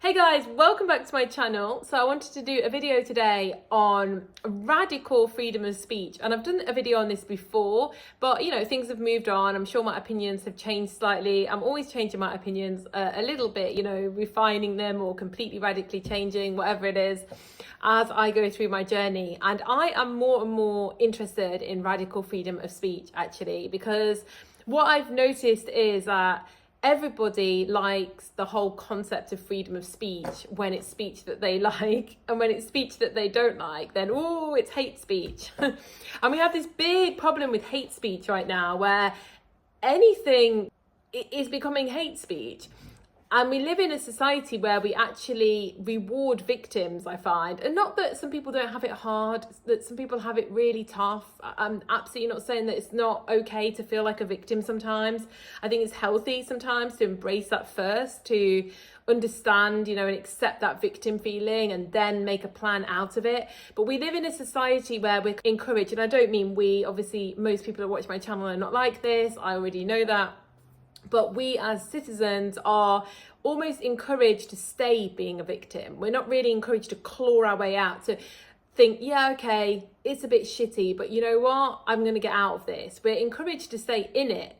Hey guys, welcome back to my channel. So I wanted to do a video today on radical freedom of speech. And I've done a video on this before, but things have moved on. I'm sure my opinions have changed slightly. I'm always changing my opinions a little bit, refining them or completely radically changing, whatever it is, as I go through my journey. And I am more and more interested in radical freedom of speech, actually, because what I've noticed is that everybody likes the whole concept of freedom of speech when it's speech that they like, and when it's speech that they don't like, then it's hate speech. And we have this big problem with hate speech right now, where anything is becoming hate speech. And we live in a society where we actually reward victims, I find. And not that some people don't have it hard, that some people have it really tough. I'm absolutely not saying that it's not okay to feel like a victim sometimes. I think it's healthy sometimes to embrace that first, to understand, and accept that victim feeling and then make a plan out of it. But we live in a society where we're encouraged, and I don't mean we, obviously most people who watch my channel are not like this, I already know that. But we as citizens are almost encouraged to stay being a victim. We're not really encouraged to claw our way out, to think, yeah, okay, it's a bit shitty, but you know what? I'm going to get out of this. We're encouraged to stay in it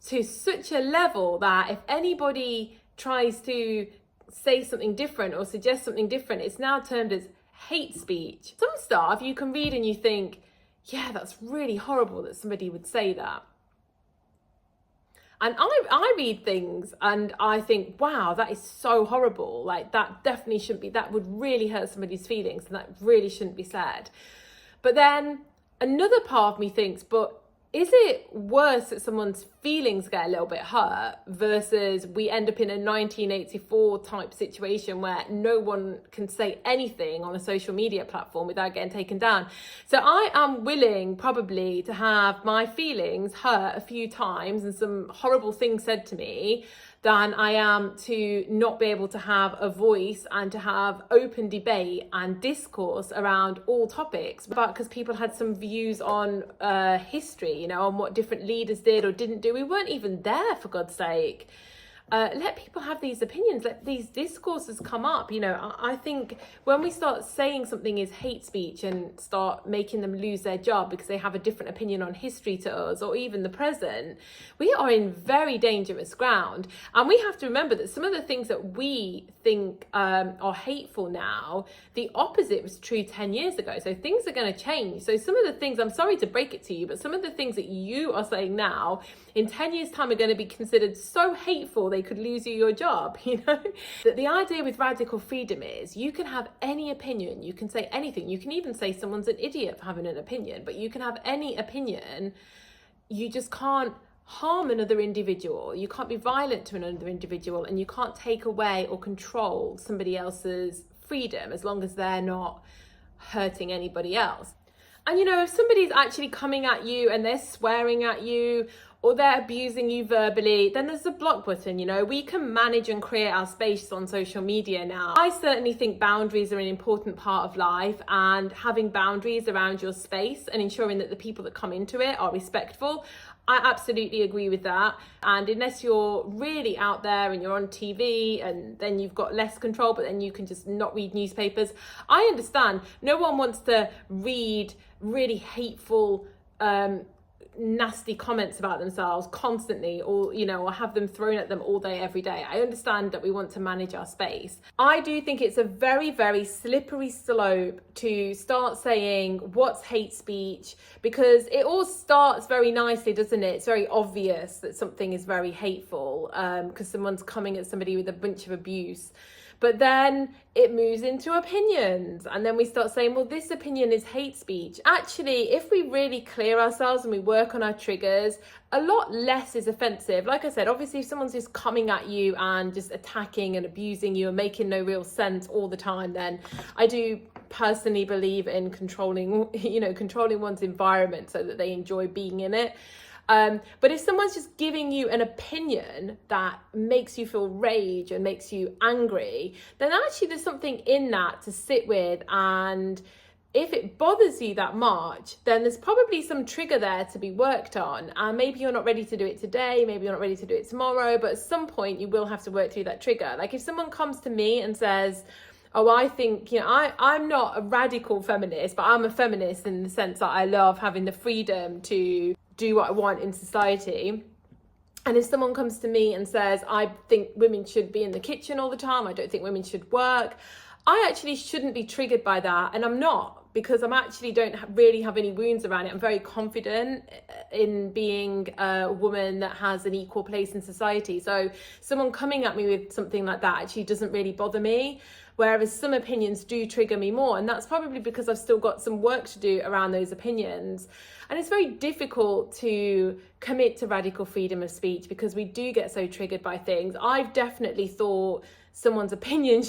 to such a level that if anybody tries to say something different or suggest something different, it's now termed as hate speech. Some stuff you can read and you think, yeah, that's really horrible that somebody would say that. And I read things and I think, wow, that is so horrible. Like, that definitely shouldn't be, that would really hurt somebody's feelings and that really shouldn't be said. But then another part of me thinks, but is it worse that someone's feelings get a little bit hurt versus we end up in a 1984 type situation where no one can say anything on a social media platform without getting taken down? So I am willing probably to have my feelings hurt a few times and some horrible things said to me than I am to not be able to have a voice and to have open debate and discourse around all topics. But because people had some views on history, on what different leaders did or didn't do. We weren't even there, for God's sake. Let people have these opinions, let these discourses come up. I think when we start saying something is hate speech and start making them lose their job because they have a different opinion on history to us or even the present, we are in very dangerous ground. And we have to remember that some of the things that we think are hateful now, the opposite was true 10 years ago. So things are going to change. So some of the things, I'm sorry to break it to you, but some of the things that you are saying now in 10 years time are going to be considered so hateful they could lose you your job. That the idea with radical freedom is you can have any opinion, you can say anything, you can even say someone's an idiot for having an opinion, but you can have any opinion. You just can't harm another individual, you can't be violent to another individual, and you can't take away or control somebody else's freedom as long as they're not hurting anybody else. And if somebody's actually coming at you and they're swearing at you or they're abusing you verbally, then there's a block button. We can manage and create our space on social media now. I certainly think boundaries are an important part of life, and having boundaries around your space and ensuring that the people that come into it are respectful, I absolutely agree with that. And unless you're really out there and you're on TV and then you've got less control, but then you can just not read newspapers, I understand. No one wants to read really hateful, nasty comments about themselves constantly, or have them thrown at them all day every day. I understand that we want to manage our space. I do think it's a very, very slippery slope to start saying what's hate speech, because it all starts very nicely, doesn't it? It's very obvious that something is very hateful because someone's coming at somebody with a bunch of abuse. But then it moves into opinions, and then we start saying, well, this opinion is hate speech. Actually, if we really clear ourselves and we work on our triggers, a lot less is offensive. Like I said, obviously, if someone's just coming at you and just attacking and abusing you and making no real sense all the time, then I do personally believe in controlling one's environment so that they enjoy being in it. But if someone's just giving you an opinion that makes you feel rage and makes you angry, then actually there's something in that to sit with and if it bothers you that much, then there's probably some trigger there to be worked on. And maybe you're not ready to do it today, maybe you're not ready to do it tomorrow, but at some point you will have to work through that trigger. Like if someone comes to me and says, oh, I think, I'm not a radical feminist, but I'm a feminist in the sense that I love having the freedom to do what I want in society. And if someone comes to me and says, I think women should be in the kitchen all the time, I don't think women should work, I actually shouldn't be triggered by that. And I'm not, because I'm actually don't really have any wounds around it. I'm very confident in being a woman that has an equal place in society. So someone coming at me with something like that actually doesn't really bother me. Whereas some opinions do trigger me more. And that's probably because I've still got some work to do around those opinions. And it's very difficult to commit to radical freedom of speech because we do get so triggered by things. I've definitely thought someone's opinion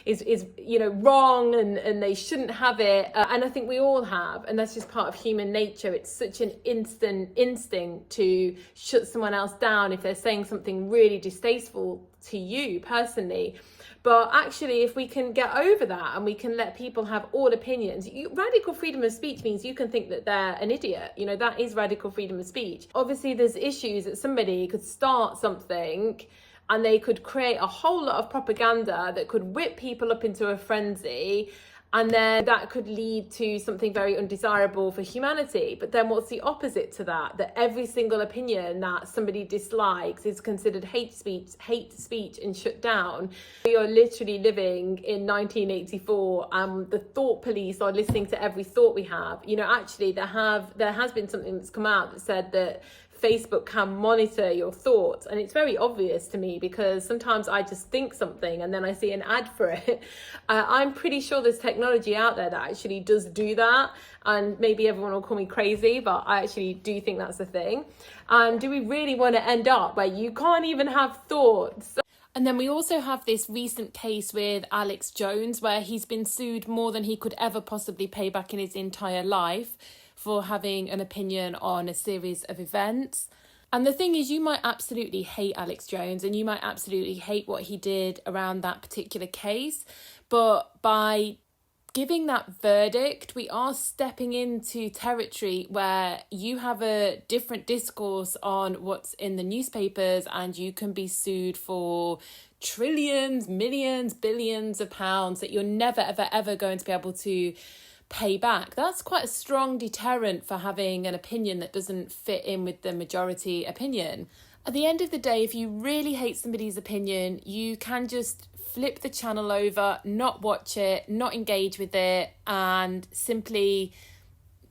is wrong and they shouldn't have it, and I think we all have, and that's just part of human nature. It's such an instinct to shut someone else down if they're saying something really distasteful to you personally. But actually, if we can get over that and we can let people have all opinions, radical freedom of speech means you can think that they're an idiot. That is radical freedom of speech. Obviously, there's issues that somebody could start something and they could create a whole lot of propaganda that could whip people up into a frenzy, and then that could lead to something very undesirable for humanity. But then what's the opposite to that? That every single opinion that somebody dislikes is considered hate speech and shut down. We are literally living in 1984 and the thought police are listening to every thought we have. Actually there has been something that's come out that said that Facebook can monitor your thoughts, and it's very obvious to me because sometimes I just think something and then I see an ad for it. I'm pretty sure there's technology out there that actually does do that, and maybe everyone will call me crazy, but I actually do think that's a thing. And do we really want to end up where you can't even have thoughts? And then we also have this recent case with Alex Jones where he's been sued more than he could ever possibly pay back in his entire life for having an opinion on a series of events. And the thing is, you might absolutely hate Alex Jones and you might absolutely hate what he did around that particular case, but by giving that verdict, we are stepping into territory where you have a different discourse on what's in the newspapers and you can be sued for trillions, millions, billions of pounds that you're never, ever, ever going to be able to pay back. That's quite a strong deterrent for having an opinion that doesn't fit in with the majority opinion. At the end of the day, if you really hate somebody's opinion, you can just flip the channel over, not watch it, not engage with it, and simply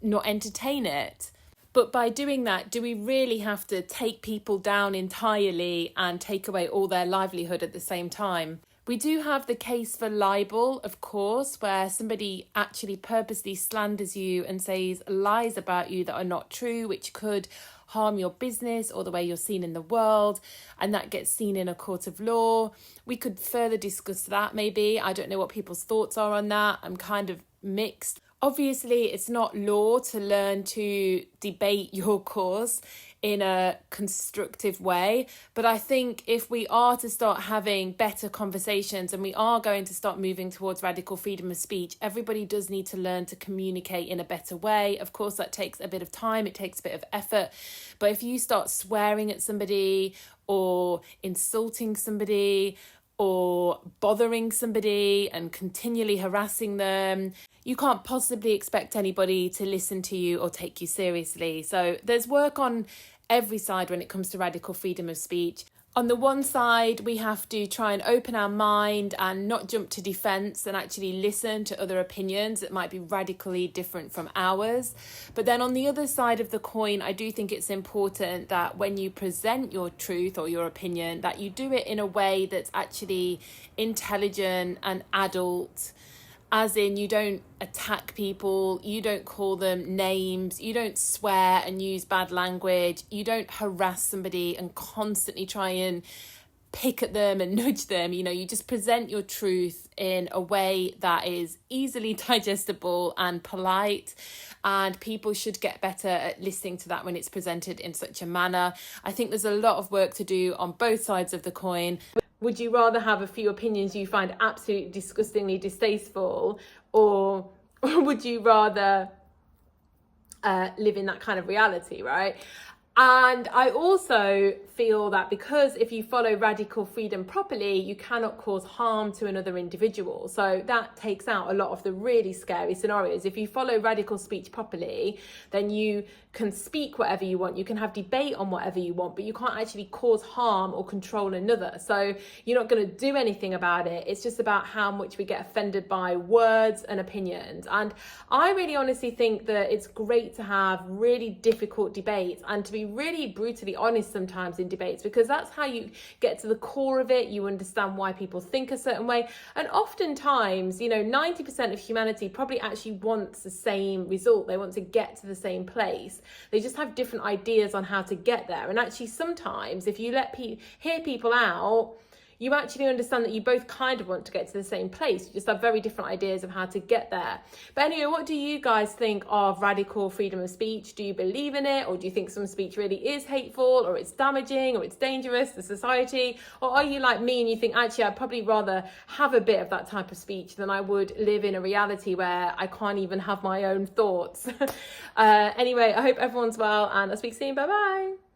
not entertain it. But by doing that, do we really have to take people down entirely and take away all their livelihood at the same time? We do have the case for libel, of course, where somebody actually purposely slanders you and says lies about you that are not true, which could harm your business or the way you're seen in the world, and that gets seen in a court of law. We could further discuss that maybe. I don't know what people's thoughts are on that. I'm kind of mixed. Obviously, it's not law to learn to debate your cause in a constructive way, but I think if we are to start having better conversations and we are going to start moving towards radical freedom of speech, everybody does need to learn to communicate in a better way. Of course, that takes a bit of time, it takes a bit of effort, but if you start swearing at somebody or insulting somebody or bothering somebody and continually harassing them, you can't possibly expect anybody to listen to you or take you seriously. So there's work on every side when it comes to radical freedom of speech. On the one side, we have to try and open our mind and not jump to defence and actually listen to other opinions that might be radically different from ours. But then on the other side of the coin, I do think it's important that when you present your truth or your opinion, that you do it in a way that's actually intelligent and adult. As in, you don't attack people, you don't call them names, you don't swear and use bad language, you don't harass somebody and constantly try and pick at them and nudge them. You just present your truth in a way that is easily digestible and polite, and people should get better at listening to that when it's presented in such a manner. I think there's a lot of work to do on both sides of the coin. Would you rather have a few opinions you find absolutely disgustingly distasteful, or or would you rather live in that kind of reality, right? And I also feel that because if you follow radical freedom properly, you cannot cause harm to another individual. So that takes out a lot of the really scary scenarios. If you follow radical speech properly, then you can speak whatever you want, you can have debate on whatever you want, but you can't actually cause harm or control another. So you're not going to do anything about it. It's just about how much we get offended by words and opinions. And I really honestly think that it's great to have really difficult debates and to be really brutally honest sometimes in debates, because that's how you get to the core of it. You understand why people think a certain way. And oftentimes, 90% of humanity probably actually wants the same result. They want to get to the same place. They just have different ideas on how to get there. And actually, sometimes if you hear people out, you actually understand that you both kind of want to get to the same place. You just have very different ideas of how to get there. But anyway, what do you guys think of radical freedom of speech? Do you believe in it? Or do you think some speech really is hateful, or it's damaging, or it's dangerous to society? Or are you like me and you think, actually, I'd probably rather have a bit of that type of speech than I would live in a reality where I can't even have my own thoughts? Anyway, I hope everyone's well, and I'll speak soon. Bye-bye.